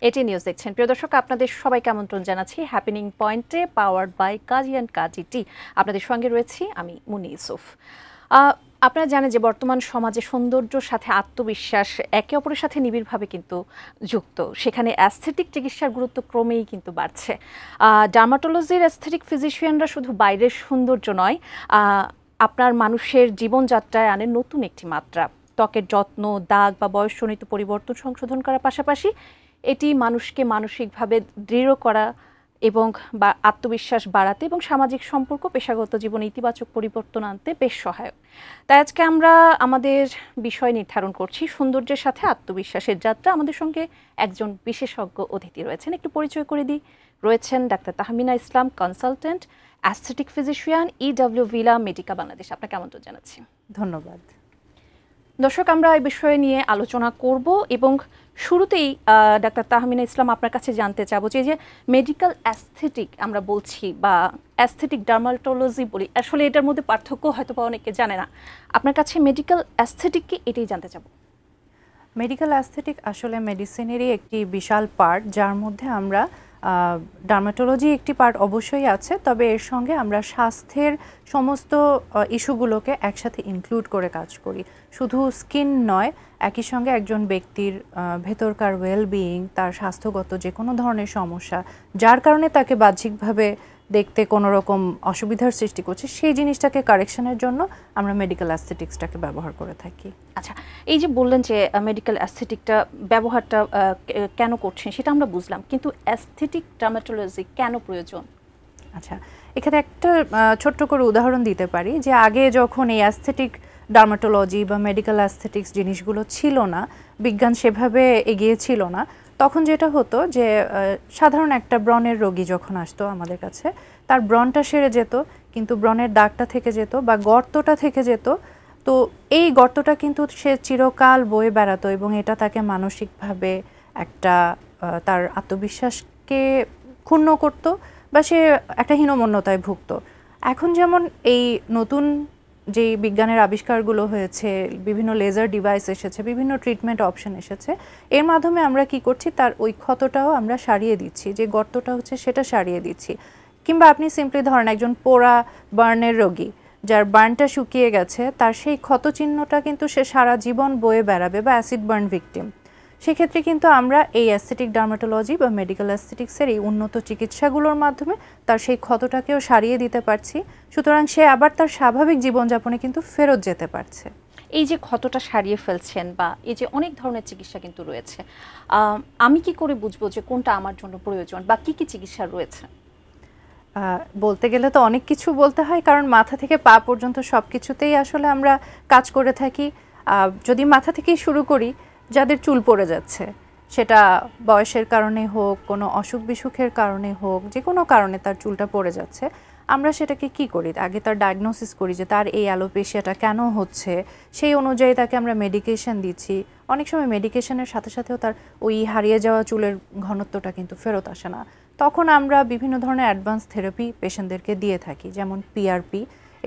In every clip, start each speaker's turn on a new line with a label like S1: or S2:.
S1: এটি নিউজ দেখছেন। প্রিয় দর্শক, আপনাদের সবাইকে আমন্ত্রণ জানাচ্ছি হ্যাপেনিং পয়েন্টে, powered by Kazi and Kazi টি। আপনাদের সঙ্গে রয়েছি আমি মুনি ইউসুফ। আপনারা জানেন যে বর্তমান সমাজে সৌন্দর্যের সাথে আত্মবিশ্বাস একে অপরের সাথে নিবিড়ভাবে কিন্তু যুক্ত। সেখানে অ্যাস্থেটিক চিকিৎসার গুরুত্ব ক্রমেই কিন্তু বাড়ছে। ডার্মাটোলজির অ্যাস্থেটিক ফিজিশিয়ানরা শুধু বাইরের সৌন্দর্য নয়, আপনার মানুষের জীবনযাত্রায় আনে নতুন একটি মাত্রা। ত্বকের যত্ন, দাগ বা বয়সজনিত পরিবর্তন সংশোধন করার পাশাপাশি এটি মানুষকে মানসিকভাবে দৃঢ় করা এবং বা আত্মবিশ্বাস বাড়াতে এবং সামাজিক সম্পর্ক, পেশাগত জীবনে ইতিবাচক পরিবর্তন আনতে বেশ সহায়ক। তাই আজকে আমরা আমাদের বিষয় নির্ধারণ করছি সৌন্দর্যের সাথে আত্মবিশ্বাসের যাত্রা। আমাদের সঙ্গে একজন বিশেষজ্ঞ অতিথি রয়েছেন, একটু পরিচয় করে দিই। রয়েছেন doctor Tahmina Islam, consultant aesthetic physician, EW villa Medica Bangladesh. আপনাকে আমন্ত্রণ জানাচ্ছি।
S2: ধন্যবাদ।
S1: দর্শক, আমরা এই বিষয়ে নিয়ে আলোচনা করব এবং শুরুতেই ডাক্তার তাহমিনা ইসলাম, আপনার কাছে জানতে চাবো যে মেডিকেল অ্যাস্থেটিক আমরা বলছি বা অ্যাস্থেটিক ডার্মাটোলজি বলি, আসলে এটার মধ্যে পার্থক্য হয়তো বা অনেকে জানে না। আপনার কাছে মেডিকেল অ্যাস্থেটিক কি, এটাই জানতে চাবো।
S2: মেডিকেল অ্যাস্থেটিক আসলে মেডিসিনেরই একটি বিশাল পার্ট, যার মধ্যে আমরা ডার্মাটোলজি একটি পার্ট অবশ্যই আছে, তবে এর সঙ্গে আমরা স্বাস্থ্যের সমস্ত ইস্যুগুলোকে একসাথে ইনক্লুড করে কাজ করি। শুধু স্কিন নয়, একই সঙ্গে একজন ব্যক্তির ভেতরকার ওয়েলবিইং, তার স্বাস্থ্যগত যে কোনো ধরনের সমস্যা যার কারণে তাকে বাহ্যিকভাবে দেখতে কোনো রকম অসুবিধার সৃষ্টি করছে, সেই জিনিসটাকে কারেকশনের জন্য আমরা মেডিকেল অ্যাস্থেটিক্সটাকে ব্যবহার করে থাকি।
S1: আচ্ছা, এই যে বললেন যে মেডিকেল অ্যাস্থেটিকটা ব্যবহারটা কেন করছেন সেটা আমরা বুঝলাম, কিন্তু অ্যাস্থেটিক ডার্মাটোলজি কেন প্রয়োজন?
S2: আচ্ছা, এখানে একটা ছোট্ট করে উদাহরণ দিতে পারি যে আগে যখন এই অ্যাস্থেটিক ডার্মাটোলজি বা মেডিকেল অ্যাস্থেটিক্স জিনিসগুলো ছিল না, বিজ্ঞান সেভাবে এগিয়ে ছিল না, তখন যেটা হতো যে সাধারণ একটা ব্রণের রোগী যখন আসতো আমাদের কাছে, তার ব্রণটা সেরে যেত কিন্তু ব্রণের দাগটা থেকে যেত বা গর্তটা থেকে যেত। তো এই গর্তটা কিন্তু সে চিরকাল বয়ে বেড়াতো এবং এটা তাকে মানসিকভাবে একটা তার আত্মবিশ্বাসকে ক্ষুণ্ণ করতো বা সে একটা হীনমন্যতায় ভুগতো। এখন যেমন এই নতুন যেই বিজ্ঞানের আবিষ্কারগুলো হয়েছে, বিভিন্ন লেজার ডিভাইস এসেছে, বিভিন্ন ট্রিটমেন্ট অপশন এসেছে, এর মাধ্যমে আমরা কি করছি, তার ওই ক্ষতটাও আমরা সারিয়ে দিচ্ছি, যে গর্তটা হচ্ছে সেটা সারিয়ে দিচ্ছি। কিংবা আপনি সিম্পলি ধরেন একজন পোড়া বার্নের রোগী, যার বার্নটা শুকিয়ে গেছে, তার সেই ক্ষতচিহ্নটা কিন্তু সে সারা জীবন বয়ে বেড়াবে, বা অ্যাসিড বার্ন ভিকটিম। সেক্ষেত্রে কিন্তু আমরা এই অ্যাস্থেটিক ডার্মাটোলজি বা মেডিকেল অ্যাস্থেটিক্সের এই উন্নত চিকিৎসাগুলোর মাধ্যমে তার সেই ক্ষতটাকেও সারিয়ে দিতে পারছি, সুতরাং সে আবার তার স্বাভাবিক জীবনযাপনে কিন্তু ফেরত যেতে পারছে।
S1: এই যে ক্ষতটা সারিয়ে ফেলছেন বা এই যে অনেক ধরনের চিকিৎসা কিন্তু রয়েছে, আমি কি করে বুঝবো যে কোনটা আমার জন্য প্রয়োজন বা কি কি চিকিৎসা রয়েছে?
S2: বলতে গেলে তো অনেক কিছু বলতে হয়, কারণ মাথা থেকে পা পর্যন্ত সব কিছুতেই আসলে আমরা কাজ করে থাকি। যদি মাথা থেকেই শুরু করি, যাদের চুল পড়ে যাচ্ছে, সেটা বয়সের কারণে হোক, কোনো অসুখ বিসুখের কারণে হোক, যে কোনো কারণে তার চুলটা পড়ে যাচ্ছে, আমরা সেটাকে কি করি, আগে তার ডায়াগনোসিস করি যে তার এই অ্যালোপেশিয়াটা কেন হচ্ছে, সেই অনুযায়ী তাকে আমরা মেডিকেশন দিচ্ছি। অনেক সময় মেডিকেশনের সাথে সাথেও তার ওই হারিয়ে যাওয়া চুলের ঘনত্বটা কিন্তু ফেরত আসে না, তখন আমরা বিভিন্ন ধরনের অ্যাডভান্স থেরাপি পেশেন্টদেরকে দিয়ে থাকি, যেমন PRP।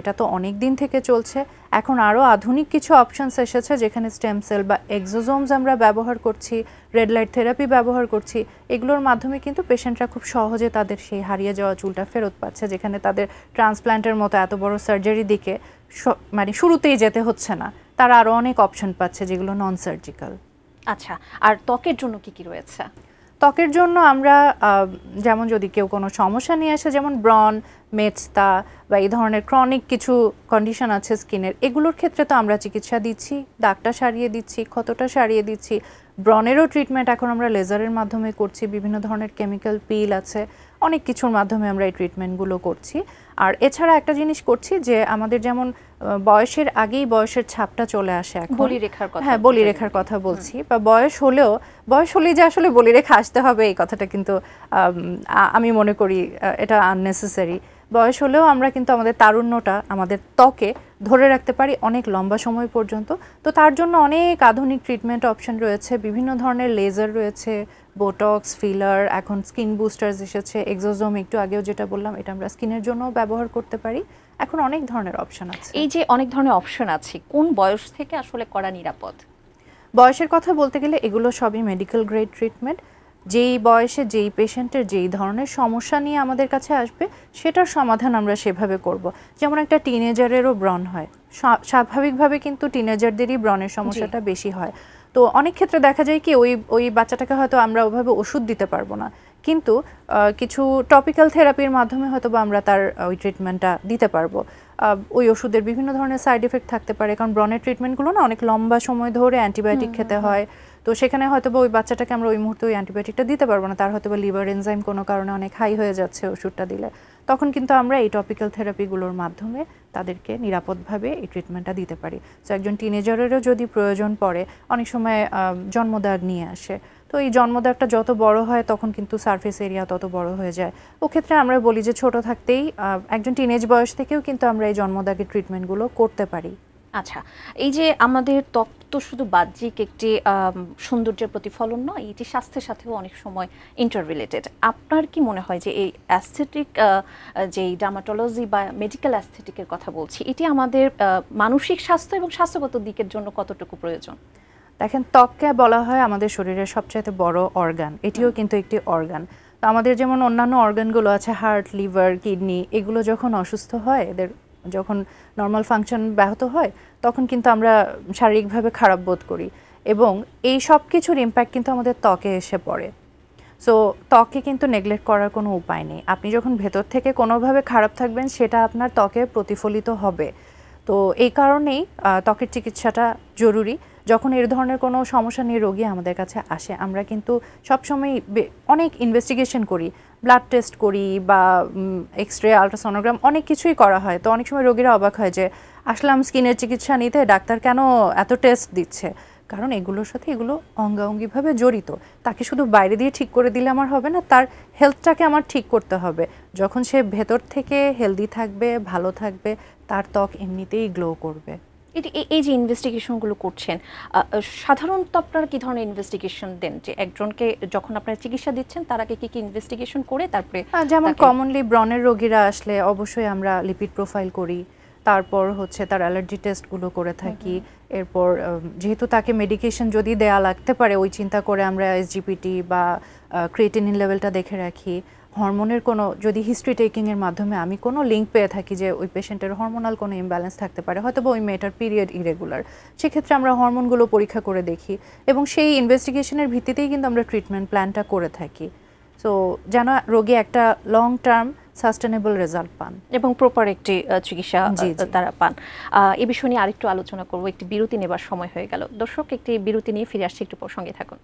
S2: এটা তো অনেক দিন থেকে চলছে, এখন আরও আধুনিক কিছু অপশনস এসেছে যেখানে স্টেম সেল বা এক্সোজোমস আমরা ব্যবহার করছি, রেড লাইট থেরাপি ব্যবহার করছি। এগুলোর মাধ্যমে কিন্তু পেশেন্টরা খুব সহজে তাদের সেই হারিয়ে যাওয়া চুলটা ফেরত পাচ্ছে, যেখানে তাদের ট্রান্সপ্ল্যান্টের মতো এত বড় সার্জারির দিকে মানে শুরুতেই যেতে হচ্ছে না, তারা আরও অনেক অপশন পাচ্ছে যেগুলো নন সার্জিক্যাল।
S1: আচ্ছা, আর ত্বকের জন্য কি কি রয়েছে?
S2: ত্বকের জন্য আমরা যেমন যদি কেউ কোনো সমস্যা নিয়ে আসে, যেমন ব্রণ, মেচতা বা এই ধরনের ক্রনিক কিছু কন্ডিশন আছে স্কিনের, এগুলোর ক্ষেত্রে তো আমরা চিকিৎসা দিচ্ছি, দাগটা সারিয়ে দিচ্ছি, ক্ষতটা সারিয়ে দিচ্ছি। ব্রণেরও ট্রিটমেন্ট এখন আমরা লেজারের মাধ্যমে করছি, বিভিন্ন ধরনের কেমিক্যাল পিল আছে, অনেক কিছুর মাধ্যমে আমরা এই ট্রিটমেন্টগুলো করছি। আর এছাড়া একটা জিনিস করছি যে আমাদের যেমন বয়সের আগেই বয়সের ছাপটা চলে আসে, এখন
S1: বলিরেখার কথা,
S2: হ্যাঁ বলিরেখার কথা বলছি, বা বয়স হলেই যে আসলে বলিরেখা আসতে হবে এই কথাটা কিন্তু আমি মনে করি এটা আননেসেসারি। বয়স হলেও আমরা কিন্তু আমাদের তারুণ্যটা আমাদের ত্বকে ধরে রাখতে পারি অনেক লম্বা সময় পর্যন্ত। তো তার জন্য অনেক আধুনিক ট্রিটমেন্ট অপশন রয়েছে, বিভিন্ন ধরনের লেজার রয়েছে, বোটক্স, ফিলার, এখন স্কিন বুস্টার্স এসেছে, এক্সোজোম একটু আগেও যেটা বললাম, এটা আমরা স্কিনের জন্য ব্যবহার করতে পারি। এখন অনেক ধরনের অপশন আছে।
S1: এই যে অনেক ধরনের অপশন আছে, কোন বয়স থেকে আসলে করা নিরাপদ?
S2: বয়সের কথা বলতে গেলে এগুলো সবই মেডিকেল গ্রেড ট্রিটমেন্ট। যেই বয়সে যেই পেশেন্টের যেই ধরনের সমস্যা নিয়ে আমাদের কাছে আসবে সেটার সমাধান আমরা সেভাবে করব। যেমন একটা টিনেজারেরও ব্রণ হয়, স্বাভাবিকভাবে কিন্তু টিনেজারদেরই ব্রণের সমস্যাটা বেশি হয়। তো অনেক ক্ষেত্রে দেখা যায় কি ওই বাচ্চাটাকে হয়তো আমরা ওইভাবে ওষুধ দিতে পারবো না, কিন্তু কিছু টপিক্যাল থেরাপির মাধ্যমে হয়তো বা আমরা তার ওই ট্রিটমেন্টটা দিতে পারবো। ওই ওষুধের বিভিন্ন ধরনের সাইড এফেক্ট থাকতে পারে, কারণ ব্রণের ট্রিটমেন্টগুলো না অনেক লম্বা সময় ধরে অ্যান্টিবায়োটিক খেতে হয়। তো সেখানে হয়তো বা ওই বাচ্চাটাকে আমরা ওই মুহূর্তে ওই অ্যান্টিবায়োটিকটা দিতে পারবো না, তার হয়তো বা লিভার এনজাইম কোনো কারণে অনেক হাই হয়ে যাচ্ছে ওষুধটা দিলে। তখন কিন্তু আমরা এই টপিক্যাল থেরাপিগুলোর মাধ্যমে তাদেরকে নিরাপদভাবে এই ট্রিটমেন্টটা দিতে পারি। তো একজন টিনেজারেরও যদি প্রয়োজন পড়ে, অনেক সময় জন্মদাগ নিয়ে আসে, তো এই জন্মদাগটা যত বড় হয় তখন কিন্তু সারফেস এরিয়া তত বড় হয়ে যায়। ও ক্ষেত্রে আমরা বলি যে ছোট থাকতেই একজন টিনেজ বয়স থেকেও কিন্তু আমরা এই জন্মদাগের ট্রিটমেন্টগুলো করতে পারি।
S1: আচ্ছা, এই যে আমাদের ত্বক তো শুধু বাহ্যিক একটি সৌন্দর্যের প্রতিফলন নয়, এটি স্বাস্থ্যের সাথেও অনেক সময় ইন্টার রিলেটেড। আপনার কি মনে হয় যে এই অ্যাস্থেটিক, যেই ডার্মাটোলজি বা মেডিকেল অ্যাস্থেটিকের কথা বলছি, এটি আমাদের মানসিক স্বাস্থ্য এবং স্বাস্থ্যগত দিকের জন্য কতটুকু প্রয়োজন?
S2: দেখেন, ত্বককে বলা হয় আমাদের শরীরের সবচাইতে বড় অর্গান, এটিও কিন্তু একটি অর্গান। তো আমাদের যেমন অন্যান্য অর্গানগুলো আছে, হার্ট, লিভার, কিডনি, এগুলো যখন অসুস্থ হয়, এদের যখন নর্মাল ফাংশন ব্যাহত হয়, তখন কিন্তু আমরা শারীরিকভাবে খারাপ বোধ করি, এবং এই সব কিছুর ইম্প্যাক্ট কিন্তু আমাদের ত্বকে এসে পড়ে। সো ত্বকে কিন্তু নেগলেক্ট করার কোনো উপায় নেই। আপনি যখন ভেতর থেকে কোনোভাবে খারাপ থাকবেন, সেটা আপনার ত্বকে প্রতিফলিত হবে। তো এই কারণেই ত্বকের চিকিৎসাটা জরুরি। যখন এর ধরনের কোনো সমস্যা নিয়ে রোগী আমাদের কাছে আসে, আমরা কিন্তু সবসময় অনেক ইনভেস্টিগেশন করি, ব্লাড টেস্ট করি বা এক্সরে, আলট্রাসোনোগ্রাম, অনেক কিছুই করা হয়। তো অনেক সময় রোগীরা অবাক হয় যে আসলাম স্কিনের চিকিৎসা নিতে, ডাক্তার কেন এত টেস্ট দিচ্ছে। কারণ এগুলোর সাথে এগুলো অঙ্গাঙ্গিভাবে জড়িত। তাকে শুধু বাইরে দিয়ে ঠিক করে দিলে আমার হবে না, তার হেলথটাকে আমার ঠিক করতে হবে। যখন সে ভেতর থেকে হেলদি থাকবে, ভালো থাকবে, তার ত্বক এমনিতেই গ্লো করবে।
S1: এই যে ইনভেস্টিগেশনগুলো করছেন, সাধারণত আপনারা কি ধরনের ইনভেস্টিগেশন দেন? যে একজনকে যখন আপনারা চিকিৎসা দিচ্ছেন, তার আগে কি কি ইনভেস্টিগেশন করে তারপরে?
S2: যেমন কমনলি ব্রণের রোগীরা আসলে অবশ্যই আমরা লিপিড প্রোফাইল করি, তারপর হচ্ছে তার অ্যালার্জি টেস্টগুলো করে থাকি। এরপর যেহেতু তাকে মেডিকেশন যদি দেয়া লাগতে পারে, ওই চিন্তা করে আমরা এসজিপিটি বা ক্রিয়েটিনিন লেভেলটা দেখে রাখি। হরমোনের কোনো যদি হিস্ট্রি টেকিংয়ের মাধ্যমে আমি কোনো লিঙ্ক পেয়ে থাকি যে ওই পেশেন্টের হরমোনাল কোনো ইমব্যালেন্স থাকতে পারে, হয়তো বা ওই মেয়েটার পিরিয়ড ইরেগুলার, সেক্ষেত্রে আমরা হরমোনগুলো পরীক্ষা করে দেখি, এবং সেই ইনভেস্টিগেশনের ভিত্তিতেই কিন্তু আমরা ট্রিটমেন্ট প্ল্যানটা করে থাকি। সো যেন রোগী একটা লং টার্ম সাস্টেনেবল রেজাল্ট পান
S1: এবং প্রপার একটি চিকিৎসা তারা পান। এই বিষয় নিয়ে আরেকটু আলোচনা করব। একটি বিরতি নেবার সময় হয়ে গেল। দর্শক, একটি বিরতি নিয়ে ফিরে আসছি, একটু পর সঙ্গে থাকুন।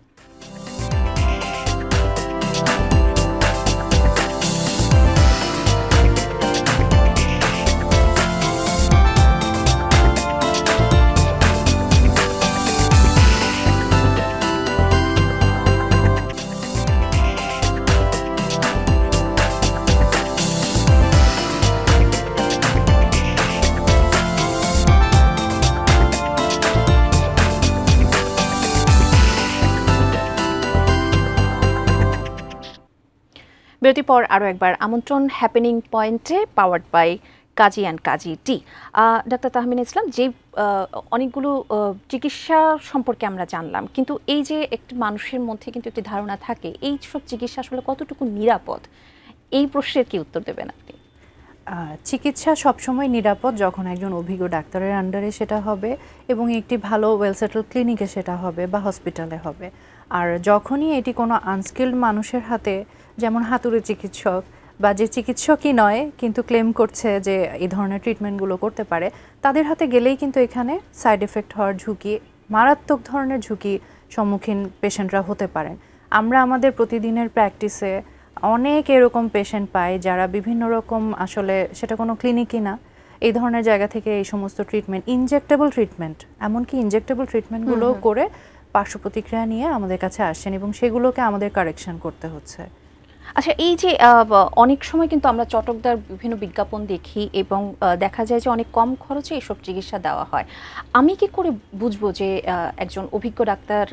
S1: বিরতির পর আরও একবার আমন্ত্রণ হ্যাপেনিং পয়েন্টে, powered by Kazi and Kazi tea. Doctor Tahmina Islam, যে অনেকগুলো চিকিৎসা সম্পর্কে আমরা জানলাম, কিন্তু এই যে একটি মানুষের মধ্যে কিন্তু একটি ধারণা থাকে এই সব চিকিৎসা আসলে কতটুকু নিরাপদ, এই প্রশ্নের কি উত্তর দেবেন আপনি?
S2: চিকিৎসা সবসময় নিরাপদ যখন একজন অভিজ্ঞ ডাক্তারের আন্ডারে সেটা হবে, এবং একটি ভালো ওয়েল সেটেল ক্লিনিকে সেটা হবে বা হসপিটালে হবে। আর যখনই এটি কোনো আনস্কিল্ড মানুষের হাতে, যেমন হাতুড়ে চিকিৎসক বা যে চিকিৎসকই নয় কিন্তু ক্লেম করছে যে এই ধরনের ট্রিটমেন্টগুলো করতে পারে, তাদের হাতে গেলেই কিন্তু এখানে সাইড এফেক্ট হওয়ার ঝুঁকি, মারাত্মক ধরনের ঝুঁকি সম্মুখীন পেশেন্টরা হতে পারেন। আমরা আমাদের প্রতিদিনের প্র্যাকটিসে অনেক এরকম পেশেন্ট পাই যারা বিভিন্ন রকম, আসলে সেটা কোনো ক্লিনিকই না, এই ধরনের জায়গা থেকে এই সমস্ত ট্রিটমেন্ট, ইনজেক্টেবল ট্রিটমেন্ট, এমনকি ইনজেক্টেবল ট্রিটমেন্টগুলো করে পার্শ্ব প্রতিক্রিয়া নিয়ে আমাদের কাছে আসেন, এবং সেগুলোকে আমাদের কারেকশন করতে হচ্ছে।
S1: আচ্ছা, এই যে অনেক সময় কিন্তু আমরা চটকদার বিভিন্ন বিজ্ঞাপন দেখি এবং দেখা যায় যে অনেক কম খরচে এসব চিকিৎসা দেওয়া হয়। আমি কি করে বুঝবো যে একজন অভিজ্ঞ ডাক্তার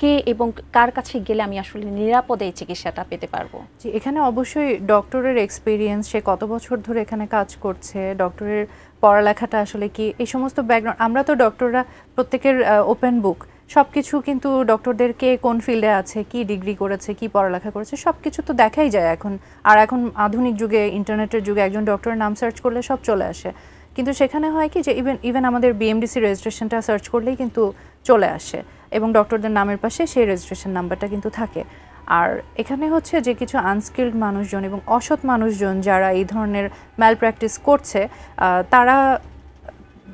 S1: কে এবং কার কাছে গেলে আমি আসলে নিরাপদে এই চিকিৎসাটা পেতে পারবো?
S2: জি, এখানে অবশ্যই ডক্টরের এক্সপিরিয়েন্স, সে কত বছর ধরে এখানে কাজ করছে, ডক্টরের পড়ালেখাটা আসলে কি, এই সমস্ত ব্যাকগ্রাউন্ড। আমরা তো ডক্টররা প্রত্যেকের ওপেন বুক, সবকিছু কিন্তু ডক্টরদের কে কোন ফিল্ডে আছে, কি ডিগ্রি করেছে, কি পড়ালেখা করেছে সবকিছু তো দেখাই যায় এখন। আর এখন আধুনিক যুগে, ইন্টারনেটের যুগে একজন ডক্টরের নাম সার্চ করলে সব চলে আসে। কিন্তু সেখানে হয় কি যে ইভেন আমাদের বিএমডিসি রেজিস্ট্রেশনটা সার্চ করলেই কিন্তু চলে আসে, এবং ডক্টরদের নামের পাশে সেই রেজিস্ট্রেশন নাম্বারটা কিন্তু থাকে। আর এখানে হচ্ছে যে কিছু আনস্কিল্ড মানুষজন এবং অসৎ মানুষজন যারা এই ধরনের ম্যাল প্র্যাকটিস করছে, তারা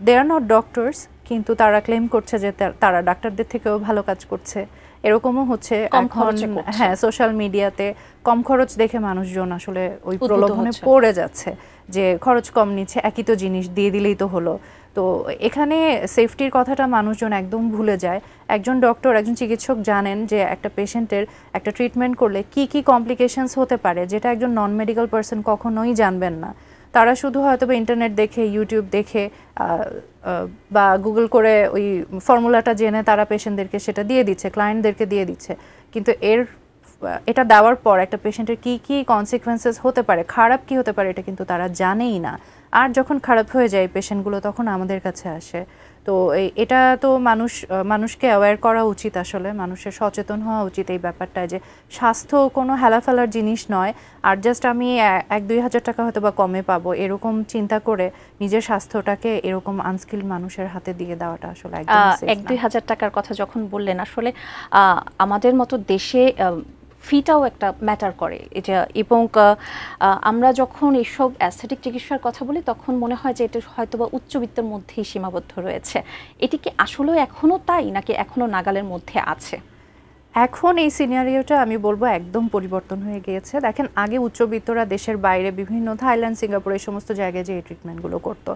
S2: দে আর নট ডক্টরস, কিন্তু তারা ক্লেম করছে যে তারা ডাক্তারদের থেকেও ভালো কাজ করছে। এরকমও হচ্ছে এখন, হ্যাঁ, সোশ্যাল মিডিয়াতে কম খরচ দেখে মানুষজন আসলে ওই প্রলোভনে পড়ে যাচ্ছে যে খরচ কম নিচ্ছে, একই তো জিনিস দিয়ে দিলেই তো হলো। তো এখানে সেফটির কথাটা মানুষজন একদম ভুলে যায়। একজন ডক্টর, একজন চিকিৎসক জানেন যে একটা পেশেন্টের একটা ট্রিটমেন্ট করলে কি কি কমপ্লিকেশনস হতে পারে, যেটা একজন নন মেডিকেল পারসন কখনোই জানবেন না। তারা শুধু হয়তো বা ইন্টারনেট দেখে, ইউটিউব দেখে বা গুগল করে ওই ফর্মুলাটা জেনে তারা পেশেন্টদেরকে সেটা দিয়ে দিচ্ছে, ক্লায়েন্টদেরকে দিয়ে দিচ্ছে। কিন্তু এটা দেওয়ার পর একটা পেশেন্টের কি কি কনসিকুয়েন্সেস হতে পারে, খারাপ কি হতে পারে, এটা কিন্তু তারা জানেই না। আর যখন খারাপ হয়ে যায় পেশেন্টগুলো তখন আমাদের কাছে আসে। তো এটা তো মানুষকে অ্যাওয়্যার করা উচিত, আসলে মানুষের সচেতন হওয়া উচিত এই ব্যাপারটায় যে স্বাস্থ্য কোনো হেলাফেলার জিনিস নয়। আর জাস্ট আমি 1-2 হাজার টাকা হয়তো বা কমে পাবো এরকম চিন্তা করে নিজের স্বাস্থ্যটাকে এরকম আনস্কিল্ড মানুষের হাতে দিয়ে দেওয়াটা আসলে একদম সেফ না।
S1: 1-2 হাজার টাকার কথা যখন বললেন, আসলে আমাদের মতো দেশে ফিটাও একটা ম্যাটার করে এটা, এবং আমরা যখন এইসব অ্যাস্থেটিক চিকিৎসার কথা বলি তখন মনে হয় যে এটা হয়তো বা উচ্চবিত্তের মধ্যেই সীমাবদ্ধ রয়েছে। এটি কি আসলেও এখনও তাই, নাকি এখনও নাগালের মধ্যে আছে?
S2: এখন এই সিনারিওটা আমি বলবো একদম পরিবর্তন হয়ে গিয়েছে। দেখেন, আগে উচ্চবিত্তরা দেশের বাইরে বিভিন্ন থাইল্যান্ড, সিঙ্গাপুর এই সমস্ত জায়গায় যে এই ট্রিটমেন্টগুলো করতো,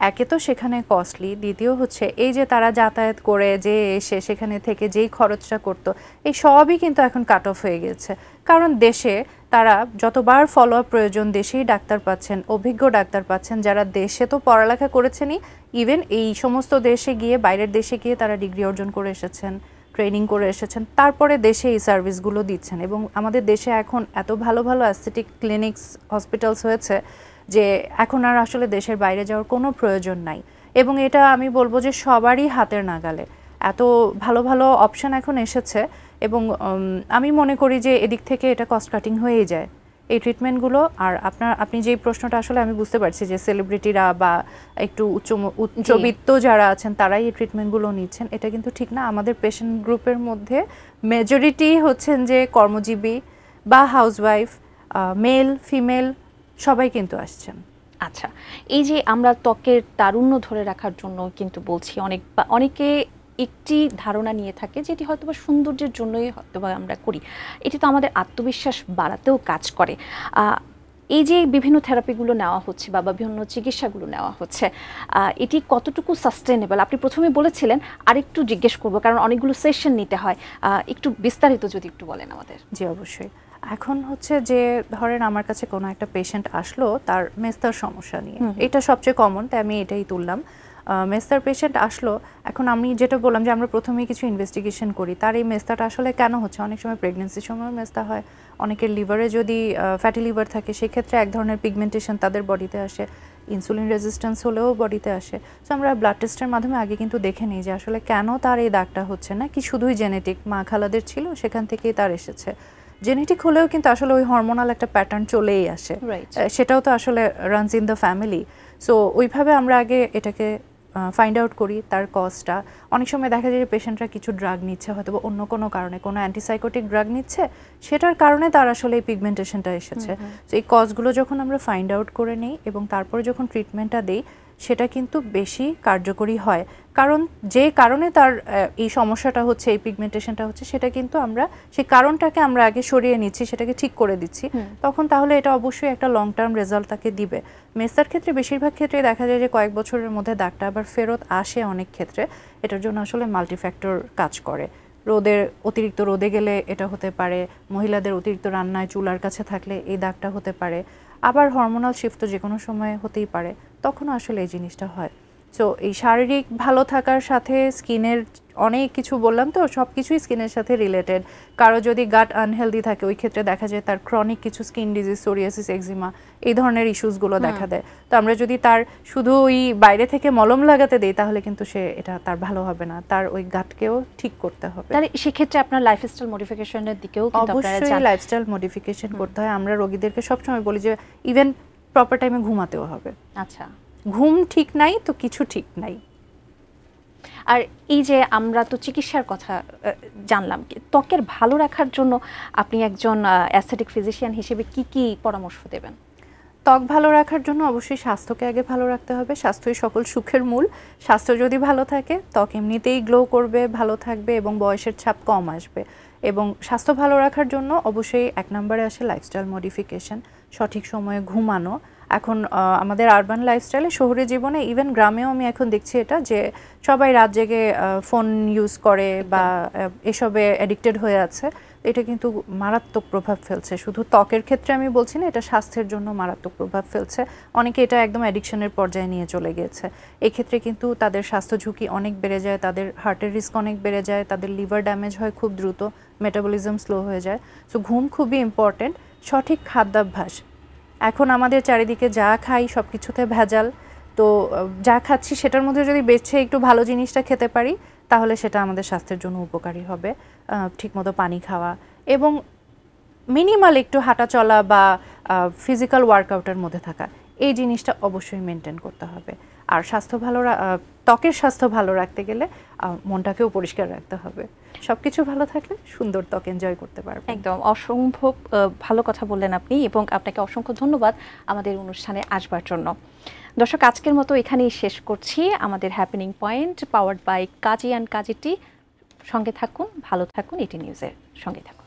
S2: একে তো সেখানে কস্টলি, দ্বিতীয় হচ্ছে এই যে তারা যাতায়াত করে যে এসে সেখানে থেকে যেই খরচটা করতো, এই সবই কিন্তু এখন কাট অফ হয়ে গেছে। কারণ দেশে তারা যতবার ফলো আপ প্রয়োজন দেশেই ডাক্তার পাচ্ছেন, অভিজ্ঞ ডাক্তার পাচ্ছেন, যারা দেশে তো পড়ালেখা করেছেনই, ইভেন এই সমস্ত দেশে গিয়ে, বাইরের দেশে গিয়ে তারা ডিগ্রি অর্জন করে এসেছেন, ট্রেনিং করে এসেছেন, তারপরে দেশে এই সার্ভিসগুলো দিচ্ছেন। এবং আমাদের দেশে এখন এত ভালো ভালো অ্যাস্থেটিক ক্লিনিকস, হসপিটালস হয়েছে যে এখন আর আসলে দেশের বাইরে যাওয়ার কোনো প্রয়োজন নাই। এবং এটা আমি বলবো যে সবারই হাতের নাগালে এত ভালো ভালো অপশন এখন এসেছে। এবং আমি মনে করি যে এদিক থেকে এটা কস্ট কাটিং হয়েই যায় এই ট্রিটমেন্টগুলো। আর আপনি যে প্রশ্নটা, আসলে আমি বুঝতে পারছি যে সেলিব্রিটিরা বা একটু উচ্চবিত্ত যারা আছেন তারাই এই ট্রিটমেন্টগুলো নিচ্ছেন, এটা কিন্তু ঠিক না। আমাদের পেশেন্ট গ্রুপের মধ্যে মেজরিটি হচ্ছেন যে কর্মজীবী বা হাউসওয়াইফ, মেল ফিমেল সবাই কিন্তু আসছেন।
S1: আচ্ছা, এই যে আমরা ত্বকের তারুণ্য ধরে রাখার জন্য কিন্তু বলছি, অনেকে একটি ধারণা নিয়ে থাকে যেটি হয়তো বা সৌন্দর্যের জন্যই হয়তো বা আমরা করি, এটি তো আমাদের আত্মবিশ্বাস বাড়াতেও কাজ করে। এই যে বিভিন্ন থেরাপিগুলো নেওয়া হচ্ছে বা বিভিন্ন চিকিৎসাগুলো নেওয়া হচ্ছে, এটি কতটুকু সাস্টেনেবল? আপনি প্রথমে বলেছিলেন, আরেকটু জিজ্ঞেস করব কারণ অনেকগুলো সেশন নিতে হয়, একটু বিস্তারিত যদি একটু বলেন আমাদের।
S2: জি অবশ্যই। এখন হচ্ছে যে ধরেন আমার কাছে কোনো একটা পেশেন্ট আসলো তার মেস্তার সমস্যা নিয়ে, এটা সবচেয়ে কমন, তাই আমি এটাই তুললাম। মেস্তার পেশেন্ট আসলো, এখন আমি যেটা বললাম যে আমরা প্রথমেই কিছু ইনভেস্টিগেশন করি তার এই মেস্তাটা আসলে কেন হচ্ছে। অনেক সময় প্রেগনেন্সির সময় মেস্তা হয়, অনেকের লিভারে যদি ফ্যাটি লিভার থাকে সেক্ষেত্রে এক ধরনের পিগমেন্টেশন তাদের বডিতে আসে, ইনসুলিন রেজিস্ট্যান্স হলেও বডিতে আসে। সো আমরা ব্লাড টেস্টের মাধ্যমে আগে কিন্তু দেখে নিই যে আসলে কেন তার এই দাগটা হচ্ছে, না কি শুধুই জেনেটিক, মা খালাদের ছিল সেখান থেকেই তার এসেছে। জেনেটিক হলেও কিন্তু আসলে ওই হরমোনাল একটা প্যাটার্ন চলেই আসে, সেটাও তো আসলে runs in the family. So ওইভাবে আমরা আগে এটাকে ফাইন্ড আউট করি তার কজটা। অনেক সময় দেখা যায় যে পেশেন্টরা কিছু ড্রাগ নিচ্ছে হয়তো বা অন্য কোনো কারণে, কোনো অ্যান্টিসাইকোটিক ড্রাগ নিচ্ছে, সেটার কারণে তার আসলে এই পিগমেন্টেশনটা এসেছে। তো এই কজগুলো যখন আমরা ফাইন্ড আউট করে নিই এবং তারপরে যখন ট্রিটমেন্টটা দিই, সেটা কিন্তু বেশি কার্যকরী হয়। কারণ যে কারণে তার এই সমস্যাটা হচ্ছে, এই পিগমেন্টেশনটা হচ্ছে, সেটা কিন্তু আমরা সেই কারণটাকে আমরা আগে সরিয়ে নিচ্ছি, সেটাকে ঠিক করে দিচ্ছি, তখন তাহলে এটা অবশ্যই একটা লং টার্ম রেজাল্ট তাকে দিবে। মেস্তার ক্ষেত্রে বেশিরভাগ ক্ষেত্রে দেখা যায় যে কয়েক বছরের মধ্যে দাগটা আবার ফেরত আসে অনেক ক্ষেত্রে। এটার জন্য আসলে মাল্টিফ্যাক্টর কাজ করে। অতিরিক্ত রোদে গেলে এটা হতে পারে, মহিলাদের অতিরিক্ত রান্নায় চুলার কাছে থাকলে এই দাগটা হতে পারে, আবার হরমোনাল শিফট যে কোনো সময় হতেই পারে, তখনও আসলে এই জিনিসটা হয়। সো এই শারীরিক ভালো থাকার সাথে স্কিনের অনেক কিছু বললাম, তো সব কিছুই স্কিনের সাথে রিলেটেড। কারো যদি গাট আনহেলদি থাকে ওই ক্ষেত্রে দেখা যায় তার ক্রনিক কিছু স্কিন ডিজিজ, সোরিয়াসিস, এক্সিমা এই ধরনের ইস্যুসগুলো দেখা দেয়। তো আমরা যদি তার শুধু ওই বাইরে থেকে মলম লাগাতে দেই তাহলে কিন্তু এটা তার ভালো হবে না, তার ওই গাটকেও ঠিক করতে হবে।
S1: তাহলে সেক্ষেত্রে আপনার লাইফস্টাইল মডিফিকেশনের দিকেও কিন্তু আপনারা
S2: অবশ্যই লাইফস্টাইল মডিফিকেশন করতে হয়। আমরা রোগীদেরকে সবসময় বলি যে ইভেন প্রপার টাইমে ঘুমাতেও হবে।
S1: আচ্ছা,
S2: ঘুম ঠিক নাই তো কিছু ঠিক নাই।
S1: আর এই যে আমরা তো চিকিৎসার কথা জানলাম, ত্বকের ভালো রাখার জন্য আপনি একজন অ্যাস্থেটিক ফিজিশিয়ান হিসেবে কি কি পরামর্শ দেবেন?
S2: ত্বক ভালো রাখার জন্য অবশ্যই স্বাস্থ্যকে আগে ভালো রাখতে হবে। স্বাস্থ্যই সকল সুখের মূল। স্বাস্থ্য যদি ভালো থাকে ত্বক এমনিতেই গ্লো করবে, ভালো থাকবে এবং বয়সের ছাপ কম আসবে। এবং স্বাস্থ্য ভালো রাখার জন্য অবশ্যই 1 নম্বরে আসে লাইফস্টাইল মডিফিকেশন, সঠিক সময়ে ঘুমানো। এখন আমাদের আরবান লাইফস্টাইলে, শহুরে জীবনে, ইভেন গ্রামেও আমি এখন দেখছি এটা যে সবাই রাত জেগে ফোন ইউজ করে বা এসবে অ্যাডিক্টেড হয়ে আছে। এটা কিন্তু মারাত্মক প্রভাব ফেলছে। শুধু ত্বকের ক্ষেত্রে আমি বলছি না, এটা স্বাস্থ্যের জন্য মারাত্মক প্রভাব ফেলছে। অনেকে এটা একদম অ্যাডিকশনের পর্যায়ে নিয়ে চলে গিয়েছে। এই ক্ষেত্রে কিন্তু তাদের স্বাস্থ্য ঝুঁকি অনেক বেড়ে যায়, তাদের হার্টের রিস্ক অনেক বেড়ে যায়, তাদের লিভার ড্যামেজ হয় খুব দ্রুত, মেটাবলিজম স্লো হয়ে যায়। সো ঘুম খুবই ইম্পর্টেন্ট। সঠিক খাদ্যাভ্যাস, এখন আমাদের চারিদিকে যা খাই সব কিছুতে ভেজাল। তো যা খাচ্ছি সেটার মধ্যে যদি বেছে একটু ভালো জিনিসটা খেতে পারি তাহলে সেটা আমাদের স্বাস্থ্যের জন্য উপকারী হবে। ঠিকমতো পানি খাওয়া এবং মিনিমাল একটু হাঁটা চলা বা ফিজিক্যাল ওয়ার্কআউটের মধ্যে থাকা, এই জিনিসটা অবশ্যই মেনটেন করতে হবে। আর ত্বকের স্বাস্থ্য ভালো রাখতে গেলে মনটাকেও পরিষ্কার রাখতে হবে। সবকিছু ভালো থাকলে সুন্দর ত্বক এনজয় করতে পারবে।
S1: একদম অসম্ভব ভালো কথা বললেন আপনি, এবং আপনাকে অসংখ্য ধন্যবাদ আমাদের অনুষ্ঠানে আসবার জন্য। দর্শক, আজকের মতো এখানেই শেষ করছি আমাদের happening point, powered by Kazi and Kazi tea. সঙ্গে থাকুন, ভালো থাকুন, ইটি নিউজের সঙ্গে থাকুন।